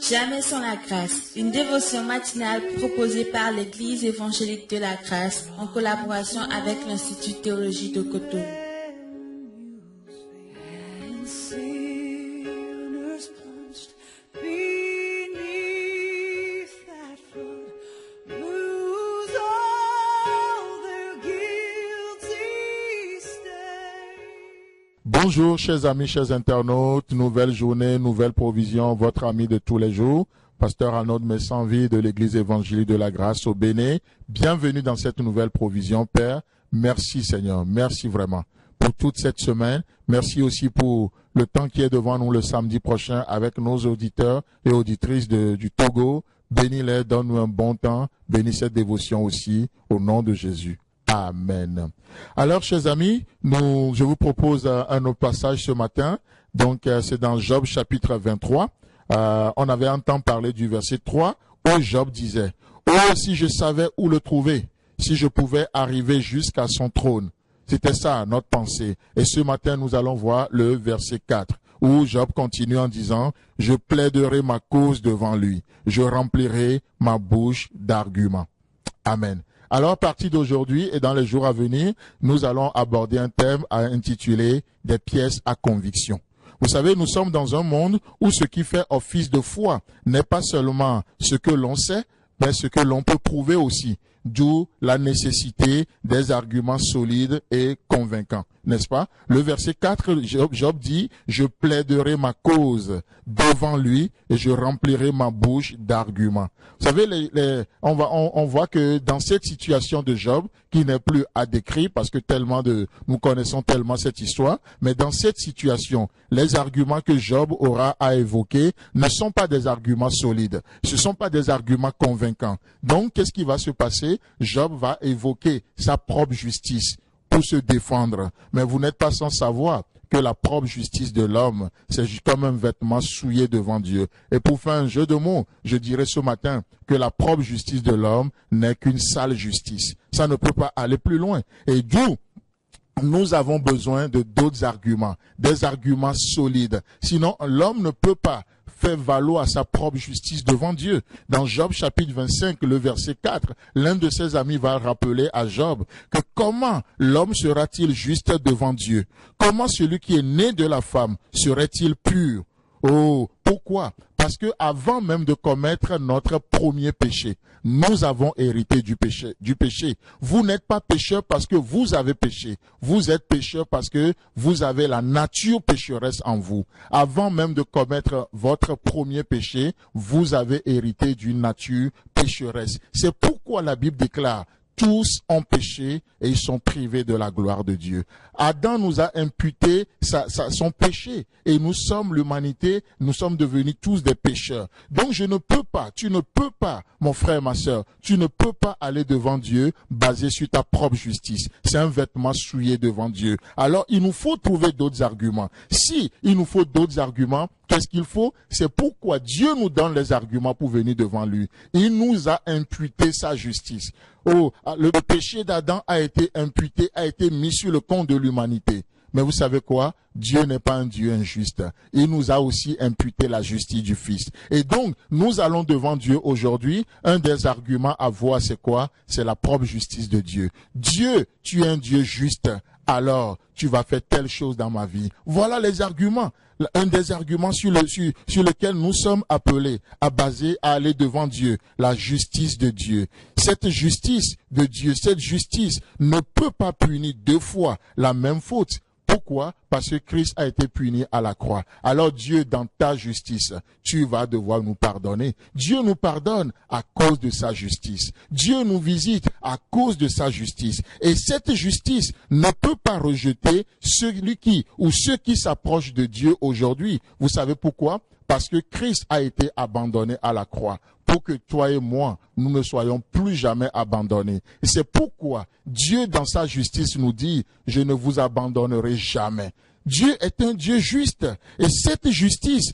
Jamais sans la grâce, une dévotion matinale proposée par l'Église évangélique de la grâce en collaboration avec l'Institut de théologie de Cotonou. Bonjour chers amis, chers internautes, nouvelle journée, nouvelle provision, votre ami de tous les jours, pasteur Arnaud Messanville de l'église évangélique de la grâce au Bénin. Bienvenue dans cette nouvelle provision, Père. Merci Seigneur, merci vraiment pour toute cette semaine. Merci aussi pour le temps qui est devant nous le samedi prochain avec nos auditeurs et auditrices du Togo. Bénis-les, donne-nous un bon temps, bénis cette dévotion aussi au nom de Jésus. Amen. Alors, chers amis, je vous propose un autre passage ce matin. Donc, c'est dans Job chapitre 23. On avait entendu parler du verset 3 où Job disait « Oh, si je savais où le trouver, si je pouvais arriver jusqu'à son trône. » C'était ça, notre pensée. Et ce matin, nous allons voir le verset 4 où Job continue en disant « Je plaiderai ma cause devant lui. Je remplirai ma bouche d'arguments. » Amen. Alors, à partir d'aujourd'hui et dans les jours à venir, nous allons aborder un thème intitulé « Des pièces à conviction ». Vous savez, nous sommes dans un monde où ce qui fait office de foi n'est pas seulement ce que l'on sait, mais ce que l'on peut prouver aussi. D'où la nécessité des arguments solides et convaincants, n'est-ce pas? Le verset 4, Job dit, « Je plaiderai ma cause devant lui et je remplirai ma bouche d'arguments. » Vous savez, on voit que dans cette situation de Job, qui n'est plus à décrire parce que nous connaissons tellement cette histoire, mais dans cette situation, les arguments que Job aura à évoquer ne sont pas des arguments solides, ce ne sont pas des arguments convaincants. Donc, qu'est-ce qui va se passer? Job va évoquer sa propre justice pour se défendre. Mais vous n'êtes pas sans savoir que la propre justice de l'homme, c'est comme un vêtement souillé devant Dieu. Et pour faire un jeu de mots, je dirais ce matin que la propre justice de l'homme n'est qu'une sale justice. Ça ne peut pas aller plus loin. Et d'où nous avons besoin de d'autres arguments, des arguments solides. Sinon, l'homme ne peut pas faire valoir sa propre justice devant Dieu. Dans Job chapitre 25, le verset 4, l'un de ses amis va rappeler à Job que comment l'homme sera-t-il juste devant Dieu? Comment celui qui est né de la femme serait-il pur? Oh, pourquoi? Parce que avant même de commettre notre premier péché, nous avons hérité du péché. Vous n'êtes pas pécheur parce que vous avez péché. Vous êtes pécheur parce que vous avez la nature pécheresse en vous. Avant même de commettre votre premier péché, vous avez hérité d'une nature pécheresse. C'est pourquoi la Bible déclare tous ont péché et ils sont privés de la gloire de Dieu. Adam nous a imputé son péché et nous sommes l'humanité, nous sommes devenus tous des pécheurs. Donc tu ne peux pas, mon frère, ma sœur, tu ne peux pas aller devant Dieu basé sur ta propre justice. C'est un vêtement souillé devant Dieu. Alors il nous faut trouver d'autres arguments. Si il nous faut d'autres arguments, qu'est-ce qu'il faut? C'est pourquoi Dieu nous donne les arguments pour venir devant lui. Il nous a imputé sa justice. Oh, le péché d'Adam a été imputé, a été mis sur le compte de l'humanité. Mais vous savez quoi? Dieu n'est pas un Dieu injuste. Il nous a aussi imputé la justice du Fils. Et donc, nous allons devant Dieu aujourd'hui. Un des arguments à voir, c'est quoi? C'est la propre justice de Dieu. Dieu, tu es un Dieu juste. Alors, tu vas faire telle chose dans ma vie. Voilà les arguments. Un des arguments sur lequel nous sommes appelés à aller devant Dieu, la justice de Dieu. Cette justice de Dieu, cette justice ne peut pas punir deux fois la même faute. Pourquoi? Parce que Christ a été puni à la croix. Alors Dieu, dans ta justice, tu vas devoir nous pardonner. Dieu nous pardonne à cause de sa justice. Dieu nous visite à cause de sa justice. Et cette justice ne peut pas rejeter ceux qui s'approchent de Dieu aujourd'hui. Vous savez pourquoi? Parce que Christ a été abandonné à la croix pour que toi et moi, nous ne soyons plus jamais abandonnés. Et c'est pourquoi Dieu, dans sa justice, nous dit, je ne vous abandonnerai jamais. Dieu est un Dieu juste. Et cette justice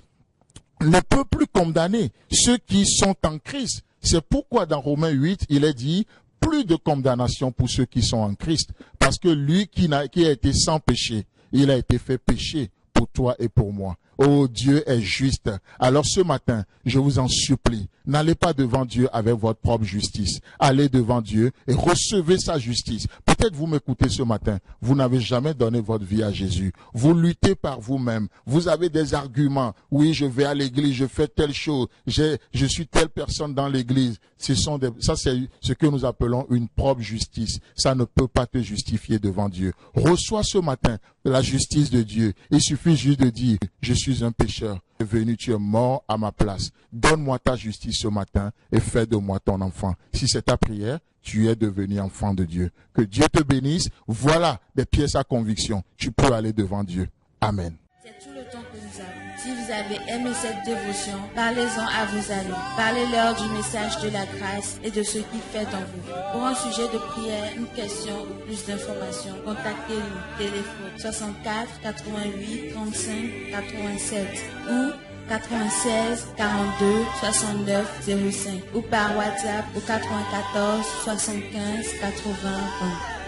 ne peut plus condamner ceux qui sont en Christ. C'est pourquoi dans Romains 8, il est dit, plus de condamnation pour ceux qui sont en Christ. Parce que lui qui a été sans péché, il a été fait péché pour toi et pour moi. Oh, Dieu est juste. Alors ce matin, je vous en supplie, n'allez pas devant Dieu avec votre propre justice. Allez devant Dieu et recevez sa justice. Peut-être vous m'écoutez ce matin, vous n'avez jamais donné votre vie à Jésus. Vous luttez par vous-même. Vous avez des arguments. Oui, je vais à l'église, je fais telle chose, je suis telle personne dans l'église. Ça, c'est ce que nous appelons une propre justice. Ça ne peut pas te justifier devant Dieu. Reçois ce matin la justice de Dieu. Il suffit juste de dire, je suis un pécheur. Tu es venu, tu es mort à ma place. Donne-moi ta justice ce matin et fais de moi ton enfant. Si c'est ta prière, tu es devenu enfant de Dieu. Que Dieu te bénisse. Voilà des pièces à conviction. Tu peux aller devant Dieu. Amen. C'est tout le temps que nous avons. Si vous avez aimé cette dévotion, parlez-en à vos amis. Parlez-leur du message de la grâce et de ce qu'il fait en vous. Pour un sujet de prière, une question ou plus d'informations, contactez-nous. Téléphone 64 88 35 87 ou 96 42 69 05 ou par WhatsApp au 94 75 80 20.